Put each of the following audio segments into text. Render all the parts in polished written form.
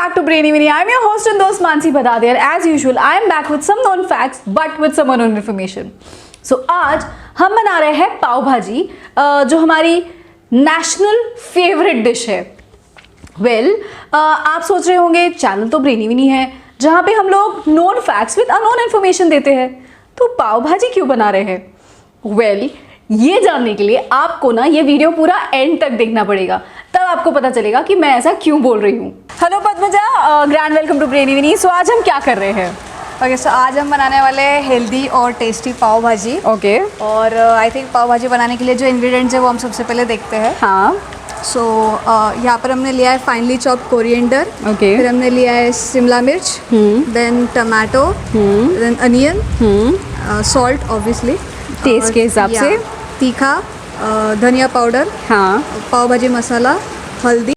back to Brainy Winnie. I'm your host and host Mansi Bhadadiar. As usual, I am back with some known facts but with some unknown information. So आज हम बना रहे हैं पाव भाजी जो हमारी national favourite dish है. आप सोच रहे होंगे चैनल तो ब्रेनी विनी है जहाँ पे हम लोग known facts with unknown information देते हैं, तो पाव भाजी क्यों बना रहे हैं? ये जानने के लिए आपको ना ये वीडियो पूरा एंड तक देखना पड़ेगा, तब आपको पता चलेगा कि मैं ऐसा क्यों बोल रही हूँ. Hello Padmaja, grand welcome to Brainy Vinny. So आज हम क्या कर रहे हैं? ओके, सो आज हम बनाने वाले हैं हेल्दी और टेस्टी पाव भाजी. ओके. और आई थिंक पाव भाजी बनाने के लिए जो इंग्रेडिएंट्स है वो हम सबसे पहले देखते हैं. हाँ. सो यहाँ पर हमने लिया है फाइनली चॉप कोरिएंडर. ओके. फिर हमने लिया है शिमला मिर्च, then tomato, then onion, salt obviously taste के हिसाब से, तीखा, धनिया पाउडर, हाँ, पाव भाजी मसाला, हल्दी.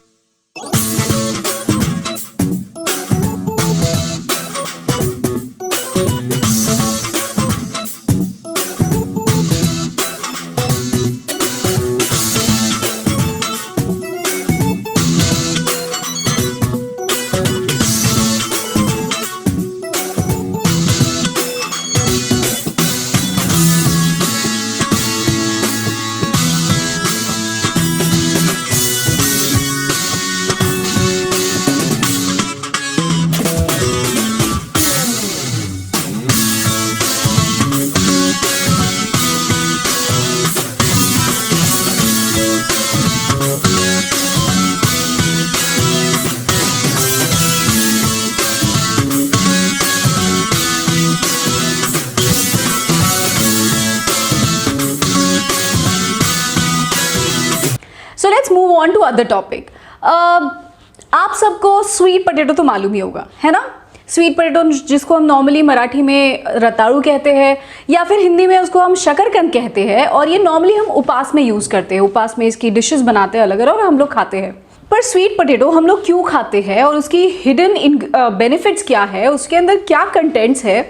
So let's move on to other topic. आप सबको स्वीट पोटैटो तो मालूम ही होगा, है ना? स्वीट पोटैटो जिसको हम नॉर्मली मराठी में रताड़ू कहते हैं या फिर हिंदी में उसको हम शकरकंद कहते हैं, और ये नॉर्मली हम उपास में यूज़ करते हैं. उपास में इसकी डिशेस बनाते हैं अलग अलग और हम लोग खाते हैं. पर स्वीट पोटैटो हम लोग क्यों खाते हैं और उसकी हिडन बेनिफिट्स क्या है, उसके अंदर क्या कंटेंट्स है,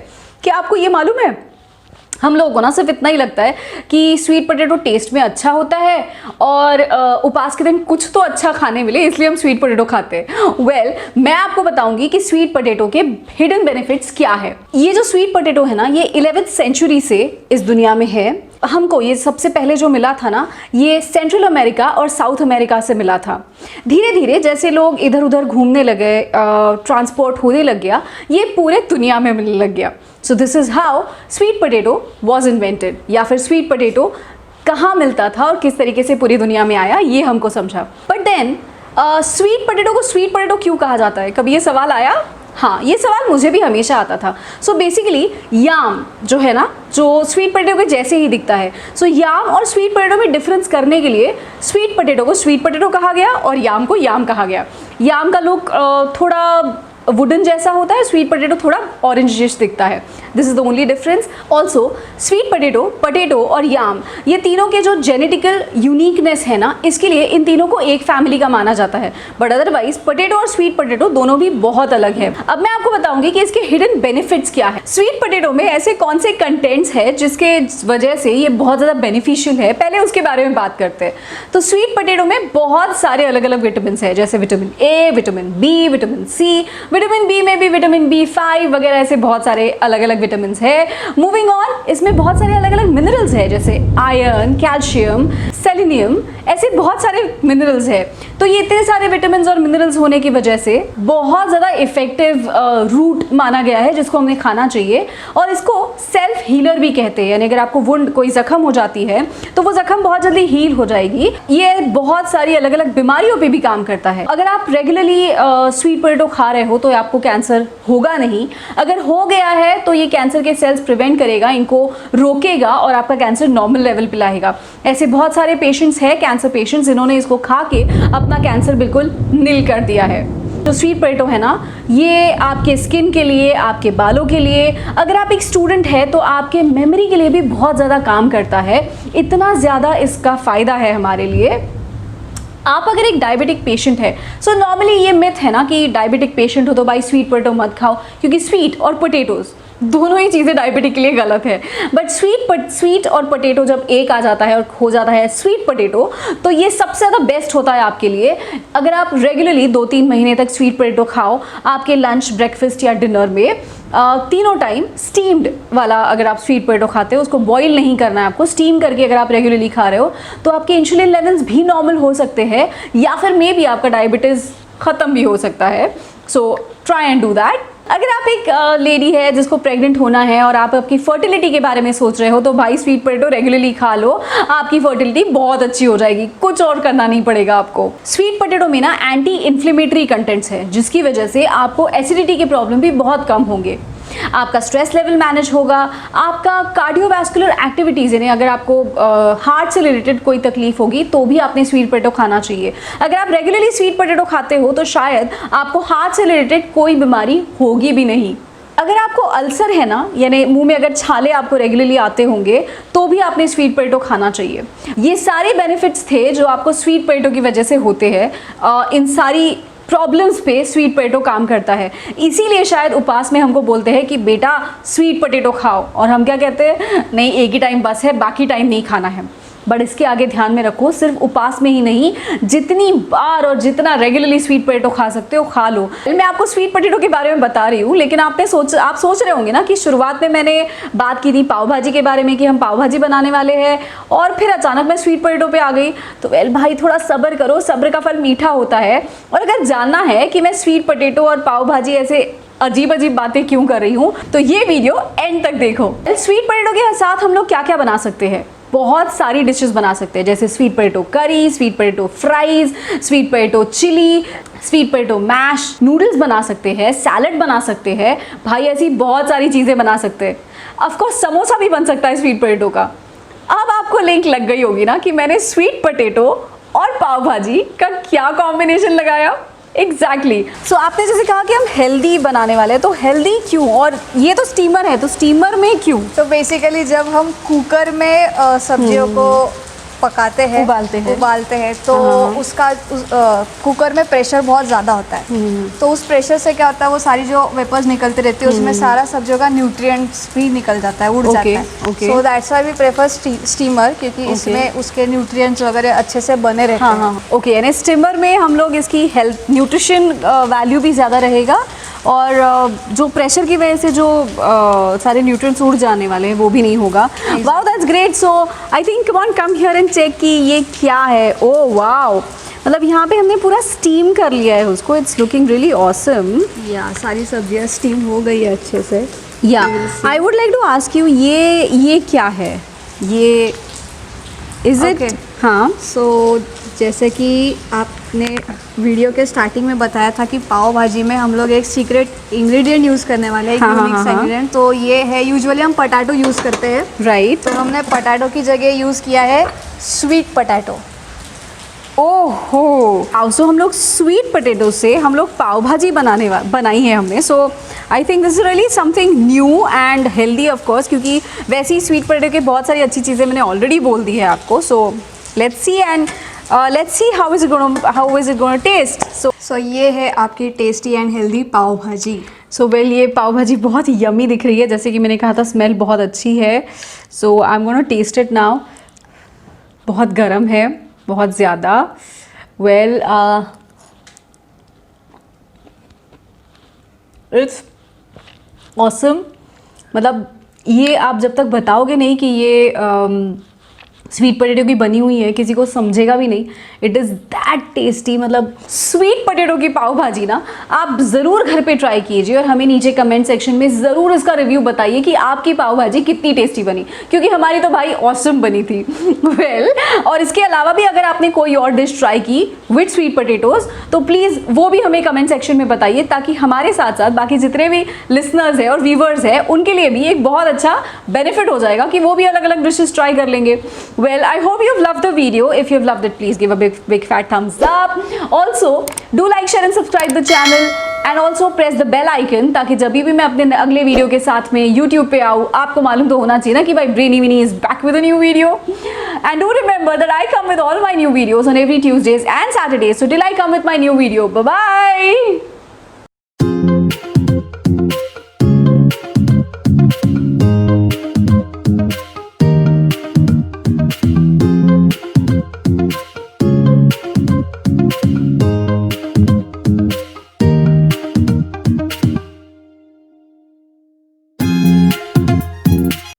क्या आपको ये मालूम है? हम लोगों को ना सिर्फ इतना ही लगता है कि स्वीट पोटैटो टेस्ट में अच्छा होता है और उपास के दिन कुछ तो अच्छा खाने मिले इसलिए हम स्वीट पोटैटो खाते हैं. मैं आपको बताऊंगी कि स्वीट पोटैटो के हिडन बेनिफिट्स क्या है. ये जो स्वीट पोटैटो है ना, ये 11वीं सेंचुरी से इस दुनिया में है. हमको ये सबसे पहले जो मिला था ना, ये सेंट्रल अमेरिका और साउथ अमेरिका से मिला था. धीरे धीरे जैसे लोग इधर उधर घूमने लगे, ट्रांसपोर्ट होने लग गया, ये पूरे दुनिया में मिलने लग गया. So this is how sweet potato was invented, या फिर स्वीट पोटैटो कहाँ मिलता था और किस तरीके से पूरी दुनिया में आया, ये हमको समझा. बट देन स्वीट पोटैटो को स्वीट पोटैटो क्यों कहा जाता है? कभी ये सवाल आया? हाँ, ये सवाल मुझे भी हमेशा आता था. सो बेसिकली याम जो है ना, जो स्वीट पोटैटो के जैसे ही दिखता है, सो याम और स्वीट पोटैटो में डिफरेंस करने के लिए स्वीट पोटैटो को स्वीट पोटैटो कहा गया और याम को याम कहा गया. याम का लुक थोड़ा वुडन जैसा होता है, स्वीट पोटैटो थोड़ा ऑरेंजिश दिखता है. This is the only difference. Also sweet potato और याम, ये तीनों के जो जेनेटिकल यूनिकनेस है ना, इसके लिए इन तीनों को एक फैमिली का माना जाता है. बट अदरवाइज पोटैटो और स्वीट पोटैटो दोनों भी बहुत अलग है. अब मैं आपको बताऊंगी कि इसके हिडन बेनिफिट्स क्या है. स्वीट पोटैटो में ऐसे कौन से कंटेंट्स है जिसके वजह से ये बहुत ज़्यादा बेनिफिशियल है, पहले उसके बारे में बात करते हैं. तो स्वीट पोटैटो में बहुत सारे अलग अलग विटामिन है, जैसे vitamin A, vitamin B, vitamin C, vitamin B में भी विटामिन B5 वगैरह, ऐसे बहुत सारे अलग अलग विटामिन है. मूविंग ऑन, इसमें बहुत सारे अलग अलग मिनरल्स है, जैसे आयरन, कैल्शियम, सेलेनियम, ऐसे बहुत सारे मिनरल्स है. तो ये इतने सारे विटामिन और मिनरल्स होने की वजह से बहुत ज़्यादा इफेक्टिव रूट माना गया है जिसको हमें खाना चाहिए. और इसको सेल्फ हीलर भी कहते हैं, यानी अगर आपको वुंड, कोई जख्म हो जाती है तो वो जख्म बहुत जल्दी हील हो जाएगी. ये बहुत सारी अलग अलग बीमारियों पे भी काम करता है. अगर आप रेगुलरली स्वीट पोटैटो खा रहे हो तो आपको कैंसर होगा नहीं. अगर हो गया है तो ये कैंसर के सेल्स प्रिवेंट करेगा, इनको रोकेगा और आपका कैंसर नॉर्मल लेवल पे लाएगा. ऐसे बहुत सारे पेशेंट्स हैं, कैंसर पेशेंट्स, जिन्होंने इसको खा के अपना कैंसर बिल्कुल नील कर दिया है. जो स्वीट पोटैटो है ना, ये आपके स्किन के लिए, आपके बालों के लिए, अगर आप एक स्टूडेंट है तो आपके मेमोरी के लिए भी बहुत ज़्यादा काम करता है. इतना ज़्यादा इसका फ़ायदा है हमारे लिए. आप अगर एक डायबिटिक पेशेंट है, सो नॉर्मली ये मिथ है ना कि डायबिटिक पेशेंट हो तो भाई स्वीट पोटैटो मत खाओ, क्योंकि स्वीट और पोटैटोज दोनों ही चीज़ें डायबिटिक के लिए गलत है। बट स्वीट और पोटैटो जब एक आ जाता है और हो जाता है स्वीट पोटैटो, तो ये सबसे ज़्यादा बेस्ट होता है आपके लिए। अगर आप रेगुलरली 2-3 महीने तक स्वीट पोटैटो खाओ आपके लंच, ब्रेकफास्ट या डिनर में, तीनों टाइम स्टीम्ड वाला अगर आप स्वीट पोटैटो खाते हो, उसको बॉईल नहीं करना है आपको, स्टीम करके अगर आप रेगुलरली खा रहे हो, तो आपके इंसुलिन लेवल्स भी नॉर्मल हो सकते हैं, या फिर मे बी आपका डायबिटीज़ ख़त्म भी हो सकता है। So try and do that. अगर आप एक लेडी है जिसको प्रेग्नेंट होना है और आप आपकी फर्टिलिटी के बारे में सोच रहे हो, तो भाई स्वीट पोटैटो रेगुलरली खा लो, आपकी फर्टिलिटी बहुत अच्छी हो जाएगी, कुछ और करना नहीं पड़ेगा आपको। स्वीट पोटैटो में ना एंटी इन्फ्लेमेटरी कंटेंट्स है, जिसकी वजह से आपको एसिडिटी के प्रॉब्लम भी बहुत कम होंगे, आपका स्ट्रेस लेवल मैनेज होगा, आपका कार्डियोवैस्कुलर एक्टिविटीज़, यानी अगर आपको हार्ट से रिलेटेड कोई तकलीफ होगी तो भी आपने स्वीट पोटैटो खाना चाहिए। अगर आप रेगुलरली स्वीट पोटैटो खाते हो तो शायद आपको हार्ट से रिलेटेड कोई बीमारी होगी भी नहीं। अगर आपको अल्सर है ना, यानी मुंह में अगर छाले आपको रेगुलरली आते होंगे, तो भी आपने स्वीट पोटैटो खाना चाहिए। ये सारे बेनिफिट्स थे जो आपको स्वीट पोटैटो की वजह से होते हैं। इन सारी प्रॉब्लम्स पे स्वीट पोटैटो काम करता है। इसीलिए शायद उपवास में हमको बोलते हैं कि बेटा स्वीट पोटैटो खाओ, और हम क्या कहते हैं, नहीं एक ही टाइम बस है, बाकी टाइम नहीं खाना है। बट इसके आगे ध्यान में रखो, सिर्फ उपवास में ही नहीं, जितनी बार और जितना रेगुलरली स्वीट पोटैटो खा सकते हो खा लो। मैं आपको स्वीट पोटैटो के बारे में बता रही हूँ, लेकिन आप सोच रहे होंगे ना कि शुरुआत में मैंने बात की थी पाव भाजी के बारे में कि हम पाव भाजी बनाने वाले हैं, और फिर अचानक मैं स्वीट पोटैटो पे आ गई। तो वेल भाई, थोड़ा सब्र करो, सब्र का फल मीठा होता है। और अगर जानना है कि मैं स्वीट पोटैटो और पाव भाजी ऐसे अजीब अजीब बातें क्यों कर रही हूँ, तो ये वीडियो एंड तक देखो। स्वीट पोटैटो के साथ हम लोग क्या क्या बना सकते हैं, बहुत सारी डिशेस बना सकते हैं, जैसे sweet potato curry, sweet potato fries, sweet potato chilli, sweet potato mash, noodles बना सकते हैं, सैलड बना सकते हैं, भाई ऐसी बहुत सारी चीज़ें बना सकते हैं। ऑफकोर्स समोसा भी बन सकता है स्वीट पोटैटो का। अब आपको लिंक लग गई होगी ना कि मैंने स्वीट पोटैटो और पाव भाजी का क्या कॉम्बिनेशन लगाया। एग्जैक्टली। सो आपने जैसे कहा कि हम हेल्दी बनाने वाले हैं, तो हेल्दी क्यों, और ये तो स्टीमर है, तो स्टीमर में क्यों? तो बेसिकली जब हम कुकर में सब्जियों को पकाते हैं, उबालते हैं तो उसका कुकर में प्रेशर बहुत ज़्यादा होता है। तो उस प्रेशर से क्या होता है, वो सारी जो वेपर्स निकलती रहती है उसमें सारा सब्जियों का न्यूट्रिएंट्स भी निकल जाता है, उड़ जाता है। So that's why we prefer steamer, क्योंकि इसमें उसके न्यूट्रिएंट्स वगैरह अच्छे से बने रहते हैं। ओके, यानी स्टीमर में हम लोग इसकी हेल्थ न्यूट्रिशन वैल्यू भी ज़्यादा रहेगा, और जो प्रेशर की वजह से जो सारे न्यूट्रिएंट्स उड़ जाने वाले हैं वो भी नहीं होगा। Wow, that's great. So I think come on, come here and check कि ये क्या है। ओह वाओ, मतलब यहाँ पे हमने पूरा स्टीम कर लिया है उसको। It's looking really awesome. या सारी सब्जियाँ स्टीम हो गई है अच्छे से। या I would like to ask you, ये क्या है, ये इज इट? हाँ, सो जैसे कि आपने वीडियो के स्टार्टिंग में बताया था कि पाव भाजी में हम लोग एक सीक्रेट इंग्रेडिएंट यूज़ करने वाले हैं, एक यूनिक इंग्रेडिएंट। तो ये है, यूजुअली हम पोटैटो यूज़ करते हैं, राइट? तो हमने पोटैटो की जगह यूज़ किया है स्वीट पोटैटो। ओहो, सो हम लोग स्वीट पोटैटो से हम लोग पाव भाजी बनाई है हमने। So I think this is really something new and healthy of course, क्योंकि वैसे ही स्वीट पोटैटो के बहुत सारी अच्छी चीज़ें मैंने ऑलरेडी बोल दी है आपको। So let's see and let's see how is it going to taste. So ये है आपकी टेस्टी एंड हेल्दी पाव भाजी। सो वेल, ये पाव भाजी बहुत यम्मी दिख रही है, जैसे कि मैंने कहा था स्मेल बहुत अच्छी है। So I am gonna taste it now. बहुत गर्म है, बहुत ज़्यादा। Well, it's awesome. मतलब ये आप जब तक बताओगे नहीं कि ये स्वीट पोटैटो की बनी हुई है, किसी को समझेगा भी नहीं। It is that tasty. मतलब स्वीट पोटैटो की पाव भाजी ना आप ज़रूर घर पे ट्राई कीजिए, और हमें नीचे कमेंट सेक्शन में ज़रूर इसका रिव्यू बताइए कि आपकी पाव भाजी कितनी टेस्टी बनी, क्योंकि हमारी तो भाई ऑसम बनी थी। वेल, और इसके अलावा भी अगर आपने कोई और डिश ट्राई की विद स्वीट पोटैटोज़, तो प्लीज़ वो भी हमें कमेंट सेक्शन में बताइए, ताकि हमारे साथ साथ बाकी जितने भी लिसनर्स हैं और व्यूवर्स हैं उनके लिए भी एक बहुत अच्छा बेनिफिट हो जाएगा कि वो भी अलग अलग डिशेस ट्राई कर लेंगे। Well, I hope you've loved the video. If you've loved it, please give a big fat thumbs up. Also, do like, share and subscribe the channel, and also press the bell icon, ताकि जब भी मैं अपने अगले video के साथ में YouTube पे आऊँ, आपको मालूम तो होना चाहिए ना कि भाई Brainy Winnie is back with a new video. And do remember that I come with all my new videos on every Tuesdays and Saturdays. So till I come with my new video, bye bye.